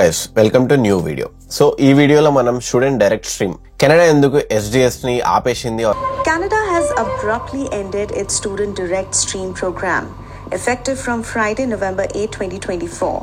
guys, welcome to new video. So ee video lo manam student direct stream Canada enduku SDS ni aapeshindi. Canada has abruptly ended its student direct stream program effective from Friday, November 8, 2024.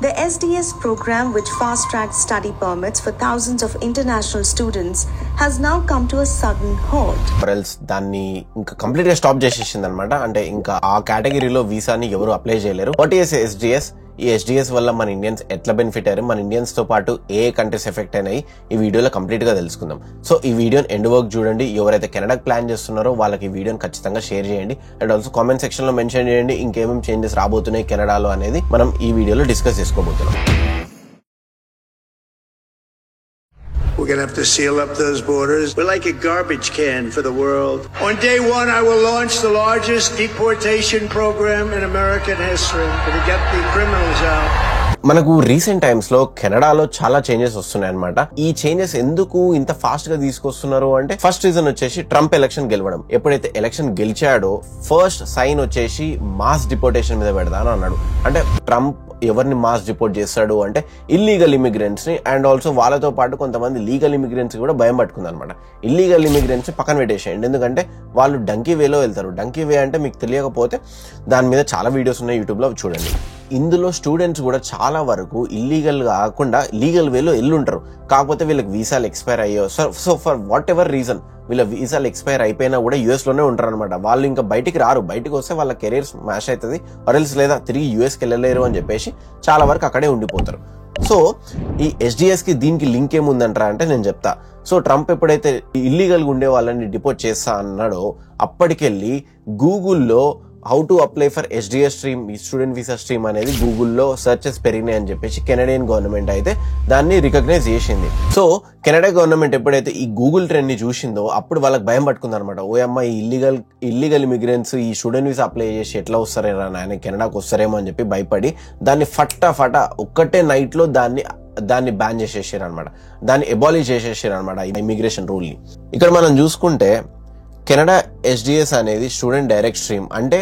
The SDS program, which fast-tracked study permits for thousands of international students, has now come to a sudden halt. Or else danni inka complete ga stop chesesindi anamata. Ante inka aa category lo visa ni evaru apply cheyaleru. What is SDS? ఈ SDS వల్ల మన Indians ఎట్లా benefit అయ్యారు, మన Indians తో పాటు ఏ countries effect అయినాయి ఈ వీడియోలో కంప్లీట్ గా తెలుసుకుందాం. సో ఈ వీడియోని ఎండ్ వర్క్ చూడండి. ఎవరైతే కెనడాకి ప్లాన్ చేస్తున్నారో వాళ్ళకి ఈ వీడియోని ఖచ్చితంగా షేర్ చేయండి. అండ్ ఆల్సో కామెంట్ సెక్షన్ లో మెన్షన్ చేయండి ఇంకేమేమి చేంజెస్ రాబోతున్నాయి కెనడాలో అనేది మనం ఈ వీడియోలో డిస్కస్ చేసుకోబోతున్నాం. We're going to have to seal up those borders. We're like a garbage can for the world. On day one, I will launch the largest deportation program in American history to get the criminals out. మనకు recent times లో కెనడాలో చాలా changes వస్తున్నాయి అనమాట. ఈ changes ఎందుకు ఇంత fast గా తీసుకొస్తున్నారు అంటే ఫస్ట్ రీజన్ వచ్చేసి ట్రంప్ ఎలక్షన్ గెలవడం. ఎప్పుడైతే ఎలక్షన్ గెలిచాడో ఫస్ట్ సైన్ వచ్చేసి మాస్ డిపోర్టేషన్ మీద పెడదాను అన్నాడు. అంటే ట్రంప్ ఎవరిని మాస్ డిపోర్ట్ చేస్తాడు అంటే ఇల్లీగల్ ఇమిగ్రెంట్స్ ని అండ్ ఆల్సో వాళ్ళతో పాటు కొంతమంది లీగల్ ఇమిగ్రెంట్స్ కూడా భయం పట్టుకుంది అనమాట. ఇల్లీగల్ ఇమిగ్రెంట్స్ ని పక్కన పెట్టేసేయండి, ఎందుకంటే వాళ్ళు డంకీ వేలో వెళ్తారు. డంకీ వే అంటే మీకు తెలియకపోతే దాని మీద చాలా వీడియోస్ ఉన్నాయి యూట్యూబ్ లో, చూడండి. ఇందులో స్టూడెంట్స్ కూడా చాలా వరకు ఇల్లీగల్ కాకుండా లీగల్ వేలో వెళ్ళుంటారు. కాకపోతే వీళ్ళకి వీసాలు ఎక్స్పైర్ అయ్యాయి. So for what ever reason వీళ్ళ వీసాలు ఎక్స్పైర్ అయిపోయినా కూడా యూఎస్ లోనే ఉంటారు అనమాట. వాళ్ళు ఇంకా బయటికి రారు. బయటకు వస్తే వాళ్ళ కెరీర్ స్మాష్ అవుతుంది, ఆర్ఎల్స్ లేదా తిరిగి యూఎస్కి వెళ్ళలేరు అని చెప్పేసి చాలా వరకు అక్కడే ఉండిపోతారు. సో ఈ ఎస్డిఎస్ కి దీనికి లింక్ ఏముందంటారా అంటే నేను చెప్తా. సో ట్రంప్ ఎప్పుడైతే ఇల్లీగల్ గా ఉండే వాళ్ళని డిపోర్ట్ చేస్తా అన్నాడో అప్పటికెళ్ళి గూగుల్లో how to apply for SDS stream, ఈ స్టూడెంట్ వీసా స్ట్రీమ్ అనేది గూగుల్లో సెర్చెస్ పెరిగినాయి అని చెప్పేసి కెనడియన్ గవర్నమెంట్ అయితే దాన్ని రికగ్నైజ్ చేసింది. సో కెనడా గవర్నమెంట్ ఎప్పుడైతే ఈ గూగుల్ ట్రెండ్ ని చూసిందో అప్పుడు వాళ్ళకి భయం పట్టుకుంది అనమాట. ఓ అమ్మ ఈ ఇల్లీగల్ ఇమిగ్రెంట్స్ ఈ స్టూడెంట్ వీసా అప్లై చేసి ఎట్లా వస్తారేరా నాయన కెనడాకి వస్తారేమో అని చెప్పి భయపడి దాన్ని ఫటాఫట ఒక్కటే నైట్ లో దాన్ని బ్యాన్ చేసేసారు అనమాట. దాన్ని ఎబాలిష్ చేసేసారు అనమాట ఈ ఇమిగ్రేషన్ రూల్ ని. ఇక్కడ మనం చూసుకుంటే కెనడా ఎస్డిఎస్ అనేది స్టూడెంట్ డైరెక్ట్ స్ట్రీమ్ అంటే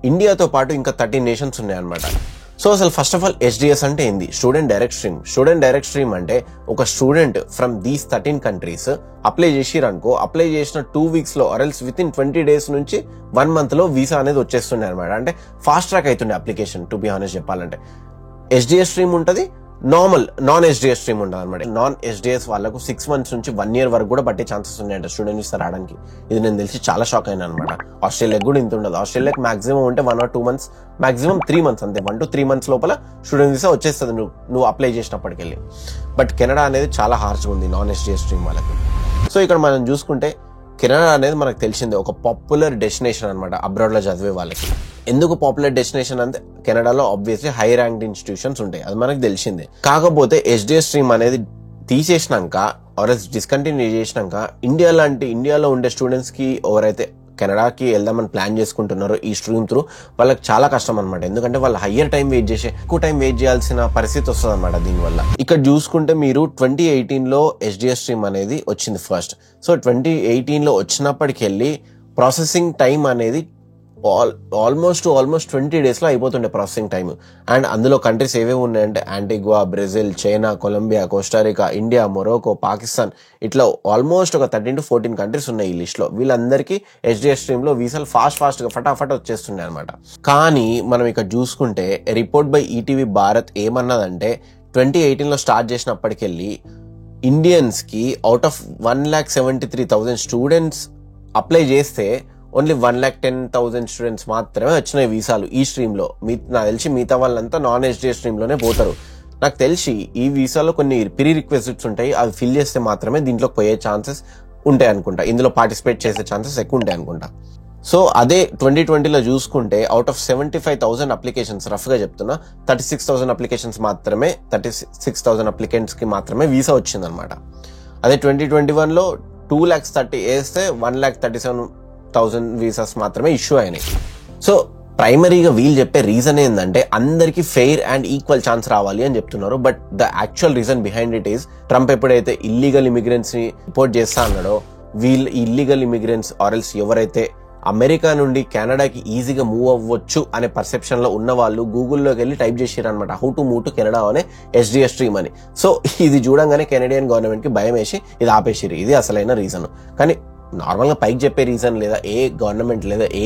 ఇండియాతో పాటు ఇంకా 13 నేషన్స్ ఉన్నాయన్నమాట. సో అసలు ఫస్ట్ ఆఫ్ ఆల్ ఎస్డిఎస్ అంటే ఏంది? Student direct stream. Student direct stream అంటే ఒక student from these 13 countries apply చేసిరనుకో, అప్లై చేసిన 2 వీక్స్ లో ఆర్ఎల్స్ విత్ ఇన్ 20 డేస్ నుంచి 1 మంత్ లో వీసా అనేది వచ్చేస్తుండే అనమాట. అంటే ఫాస్ట్ ట్రాక్ అవుతుండే అప్లికేషన్. టు బి హానెస్ట్ చెప్పాలంటే ఎస్డిఎస్ స్ట్రీమ్ ఉంటది, నాన్ ఎస్డిఎస్ స్ట్రీమ్ ఉండదు అనమాట. నాన్ ఎస్డిఎస్ వాళ్ళకు 6 మంత్స్ నుంచి 1 year వరకు కూడా పట్టే ఛాన్సెస్ ఉన్నాయంట స్టూడెంట్ వీసా రావడానికి. ఇది నేను తెలిసి చాలా షాక్ అయినా అనమాట. ఆస్ట్రేలియాకి కూడా ఇంత ఉండదు. ఆస్ట్రేలియాకి మాక్సిమం ఉంటే 1 or 2 months, మాక్సిమం 3 months అంతే. 1 to 3 months లోపల స్టూడెంట్ వీసా వచ్చేస్తుంది నువ్వు అప్లై చేసినప్పటికెళ్ళి. బట్ కెనడా అనేది చాలా హార్ష్గా ఉంది నాన్ ఎస్డిఎస్ స్ట్రీమ్ వాళ్ళకి. సో ఇక్కడ మనం చూసుకుంటే కెనడా అనేది మనకు తెలిసిందే ఒక పాపులర్ డెస్టినేషన్ అనమాట అబ్రాడ్ లో చదివే వాళ్ళకి. ఎందుకు పాపులర్ డెస్టినేషన్ అంటే కెనడాలో ఆబ్వియస్లీ హై ర్యాంక్డ్ ఇన్స్టిట్యూషన్స్ ఉంటాయి, అది మనకు తెలిసిందే. కాకపోతే ఎస్డిఎస్ స్ట్రీమ్ అనేది తీసేసినాక ఆర్ డిస్కంటిన్యూ చేసినాక ఇండియాలో ఉండే స్టూడెంట్స్ కి ఎవరైతే కెనడాకి వెళ్దామని ప్లాన్ చేసుకుంటున్నారో ఈ స్ట్రీమ్ త్రూ వాళ్ళకి చాలా కష్టం అనమాట. ఎందుకంటే వాళ్ళు హయ్యర్ టైం వెయిట్ చేసి ఎక్కువ టైం వెయిట్ చేయాల్సిన పరిస్థితి వస్తుంది అనమాట దీనివల్ల. ఇక్కడ చూసుకుంటే మీరు 2018 లో ఎస్డిఎస్ స్ట్రీమ్ అనేది వచ్చింది ఫస్ట్. సో 2018 లో వచ్చినప్పటికి వెళ్ళి ప్రాసెసింగ్ టైం అనేది ఆల్మోస్ట్ 20 days లో అయిపోతుండే ప్రాసెసింగ్ టైం. అండ్ అందులో కంట్రీస్ ఏవేవి ఉన్నాయంటే Antigua, Brazil, China, Colombia, Costa Rica, India, Morocco, Pakistan, ఇట్లా ఆల్మోస్ట్ ఒక 13 to 14 కంట్రీస్ ఉన్నాయి ఈ లిస్ట్ లో. వీళ్ళందరికీ ఎస్డిఎస్ స్ట్రీమ్ లో వీసాలు ఫాస్ట్ గా ఫటాఫట్ వచ్చేస్తుండే అనమాట. కానీ మనం ఇక్కడ చూసుకుంటే రిపోర్ట్ బై ఈటీవీ భారత్ ఏమన్నదంటే 2018 లో స్టార్ట్ చేసినప్పటికెళ్ళి ఇండియన్స్ కి అవుట్ ఆఫ్ 1,73,000 స్టూడెంట్స్ అప్లై చేస్తే ఓన్లీ 1,10,000 స్టూడెంట్స్ మాత్రమే వచ్చినాయి వీసాలు ఈ స్ట్రీమ్ లో. నాకు తెలిసి మిగతా వాళ్ళంతా నాన్ ఎస్డిఎస్ స్ట్రీమ్ లోనే పోతారు. నాకు తెలిసి ఈ వీసాలో కొన్ని ప్రీ రిక్వెజిట్స్ ఉంటాయి, అవి ఫిల్ చేస్తే మాత్రమే దీంట్లో పోయే ఛాన్సెస్ ఉంటాయి అనుకుంటా. ఇందులో పార్టిసిపేట్ చేసే ఛాన్సెస్ ఎక్కువ ఉంటాయి అనుకుంటా. సో అదే 2020లో చూసుకుంటే అవుట్ ఆఫ్ 75,000 అప్లికేషన్స్, రఫ్ గా చెప్తున్నా 36,000 అప్లికేషన్స్ మాత్రమే 36,000 అప్లికెంట్స్ కి మాత్రమే వీసా వచ్చింది అనమాట. అదే 2021లో 2,30,000 వేస్తే 1,37,000 వీసాస్ మాత్రమే ఇష్యూ అయినాయి. సో ప్రైమరీగా వీళ్ళు చెప్పే రీజన్ ఏంటంటే అందరికి ఫెయిర్ అండ్ ఈక్వల్ ఛాన్స్ రావాలి అని చెప్తున్నారు. But the actual reason behind it is Trump ఎప్పుడైతే ఇల్లీగల్ ఇమిగ్రెంట్స్ ని రిపోర్ట్ చేస్తా అన్నాడో వీళ్ళు ఇల్లీగల్ ఇమిగ్రెంట్స్ ఆర్ఎల్స్ ఎవరైతే అమెరికా నుండి కెనడాకి ఈజీగా మూవ్ అవ్వచ్చు అనే పర్సెప్షన్ లో ఉన్న వాళ్ళు గూగుల్లోకి వెళ్ళి టైప్ చేసారు అనమాట, how to move to Canada అనే SDS స్ట్రీమ్ అని. సో ఇది చూడంగానే కెనడియన్ గవర్నమెంట్ కి భయం వేసి ఇది ఆపేసిరు. ఇది అసలైన రీజన్. కానీ నార్మల్గా పైకి చెప్పే రీజన్ లేదా ఏ గవర్నమెంట్ లేదా ఏ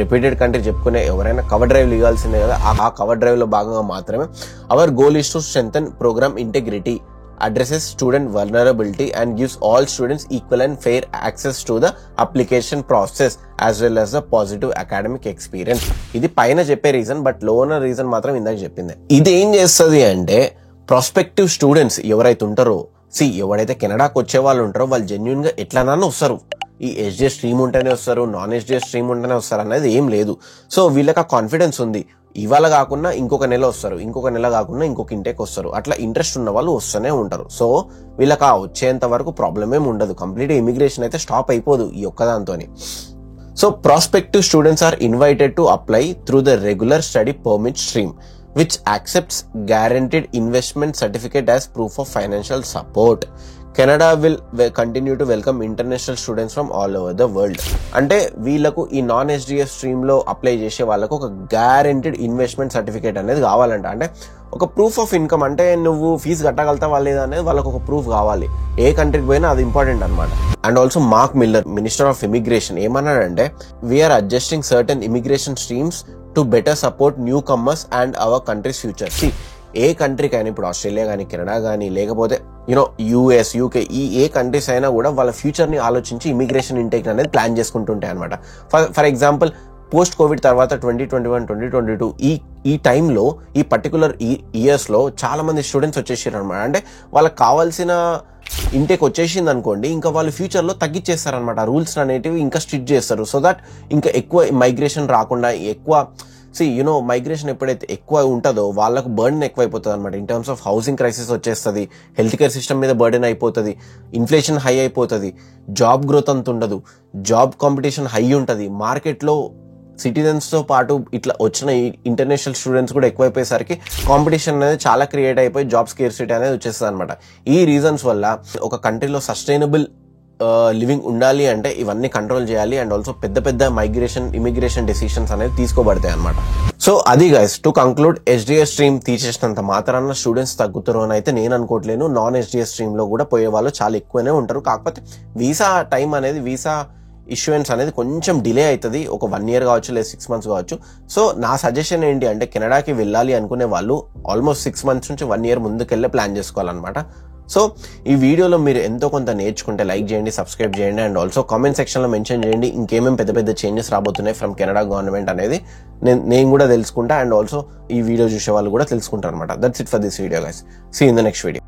రిపీటెడ్ కంట్రీ చెప్పుకునే ఎవరైనా కవర్ డ్రైవ్ ఇవ్వాల్సిందే కదా. ఆ కవర్ డ్రైవ్ లో భాగంగా మాత్రమే our goal is to strengthen program integrity, addresses student vulnerability and gives all students equal and fair access to the application process as well as the positive academic experience. ఇది పైన చెప్పే reason, but లోన reason మాత్రం ఇందాక చెప్పింది. ఇది ఏం చేస్తుంది అంటే ప్రాస్పెక్టివ్ స్టూడెంట్స్ ఎవరైతే ఉంటారో, ఎవరైతే కెనడాకి వచ్చే వాళ్ళు ఉంటారో వాళ్ళు జెన్యున్ గా ఎట్లన్నా వస్తారు. ఈ SDS స్ట్రీమ్ ఉంటేనే వస్తారు, నాన్ SDS స్ట్రీమ్ ఉంటేనే వస్తారు అనేది ఏం లేదు. సో వీళ్ళకి ఆ కాన్ఫిడెన్స్ ఉంది, ఇవాళ కాకుండా ఇంకొక నెల వస్తారు, ఇంకొక నెల కాకుండా ఇంకొక ఇంటేకి వస్తారు, అట్లా ఇంట్రెస్ట్ ఉన్న వాళ్ళు వస్తూనే ఉంటారు. సో వీళ్ళకి ఆ వచ్చేంత వరకు ప్రాబ్లం ఏమి ఉండదు. కంప్లీట్ ఇమిగ్రేషన్ అయితే స్టాప్ అయిపోదు ఈ ఒక్కదాంతోని. So prospective students are invited to apply through the regular study permit stream which accepts guaranteed investment certificate as proof of financial support. Canada will continue to welcome international students from all over the world. అంటే వీళ్ళకు ఈ non SDS stream లో apply చేసే వాళ్ళకు ఒక guaranteed investment certificate అనేది కావాలంట. అంటే ఒక ప్రూఫ్ ఆఫ్ ఇన్కమ్, అంటే నువ్వు ఫీజు కట్టగలుగుతావా లేదా అనేది వాళ్ళకు ఒక ప్రూఫ్ కావాలి. ఏ కంట్రీకి పోయినా అది ఇంపార్టెంట్ అనమాట. And also Mark Miller, minister of immigration, ఏమన్నాడంటే we're adjusting certain immigration streams to better support newcomers and our country's future. ఏ కంట్రీ కానీ, ఇప్పుడు ఆస్ట్రేలియా కానీ, కెనడా కానీ, లేకపోతే US, UK, ఈ ఏ కంట్రీస్ అయినా కూడా వాళ్ళ ఫ్యూచర్ ని ఆలోచించి ఇమిగ్రేషన్ ఇంటేక్ అనేది ప్లాన్ చేసుకుంటుంటాయి అనమాట. ఫర్ ఎగ్జాంపుల్ పోస్ట్ కోవిడ్ తర్వాత 2021, 2022 ఈ టైంలో, ఈ పర్టికులర్ ఇయర్స్ లో చాలా మంది స్టూడెంట్స్ వచ్చేసారు అనమాట. అంటే వాళ్ళకి కావాల్సిన ఇంటేక్ వచ్చేసింది అనుకోండి, ఇంకా వాళ్ళు ఫ్యూచర్ లో తగ్గించేస్తారనమాట. రూల్స్ అనేటివి ఇంకా స్ట్రిక్ట్ చేస్తారు, సో దట్ ఇంకా ఎక్కువ మైగ్రేషన్ రాకుండా, ఎక్కువ మైగ్రేషన్ ఎప్పుడైతే ఎక్కువ ఉంటుందో వాళ్ళకు బర్డెన్ ఎక్కువ అయిపోతుంది అనమాట. In terms of housing crisis వచ్చేస్తుంది, హెల్త్ కేర్ సిస్టమ్ మీద బర్డెన్ అయిపోతుంది, ఇన్ఫ్లేషన్ హై అయిపోతుంది, జాబ్ గ్రోత్ అంత ఉండదు, జాబ్ కాంపిటీషన్ హై ఉంటుంది, మార్కెట్లో సిటిజన్స్ తో పాటు ఇట్లా వచ్చిన ఇంటర్నేషనల్ స్టూడెంట్స్ కూడా ఎక్కువైపోయేసరికి కాంపిటీషన్ అనేది చాలా క్రియేట్ అయిపోయి జాబ్ స్కేర్సిటీ అనేది వచ్చేస్తుంది అనమాట. ఈ రీజన్స్ వల్ల ఒక కంట్రీలో సస్టైనబుల్ లివింగ్ ఉండాలి అంటే ఇవన్నీ కంట్రోల్ చేయాలి. అండ్ ఆల్సో పెద్ద పెద్ద ఇమిగ్రేషన్ డెసిషన్స్ అనేది తీసుకోబడతాయి అనమాట. సో అది guys, to conclude, SDS stream తీసేసినంత మాత్రాన స్టూడెంట్స్ తగ్గుతారు అని అయితే నేను అనుకోవట్లేను. నాన్ SDS స్ట్రీమ్ లో కూడా పోయే వాళ్ళు చాలా ఎక్కువనే ఉంటారు. కాకపోతే వీసా టైం అనేది, వీసా ఇష్యూయన్స్ అనేది కొంచెం డిలే అవుతుంది. ఒక 1 year కావచ్చు, లేదా 6 months కావచ్చు. సో నా సజెషన్ ఏంటి అంటే కెనడాకి వెళ్ళాలి అనుకునే వాళ్ళు ఆల్మోస్ట్ 6 months నుంచి 1 year ముందుకెళ్ళే ప్లాన్ చేసుకోవాలన్నమాట. సో ఈ వీడియోలో మీరు ఎంతో కొంత నేర్చుకుంటే లైక్ చేయండి, సబ్స్క్రైబ్ చేయండి, అండ్ ఆల్సో కామెంట్ సెక్షన్ లో మెన్షన్ చేయండి ఇంకేమేమి పెద్ద పెద్ద చేంజెస్ రాబోతున్నాయి ఫ్రమ్ కెనడా గవర్నమెంట్ అనేది నేను కూడా తెలుసుకుంటా. అండ్ ఆల్సో ఈ వీడియో చూసే వాళ్ళు కూడా తెలుసుకుంటారు అనమాట. That's it for this video guys. See in the next video.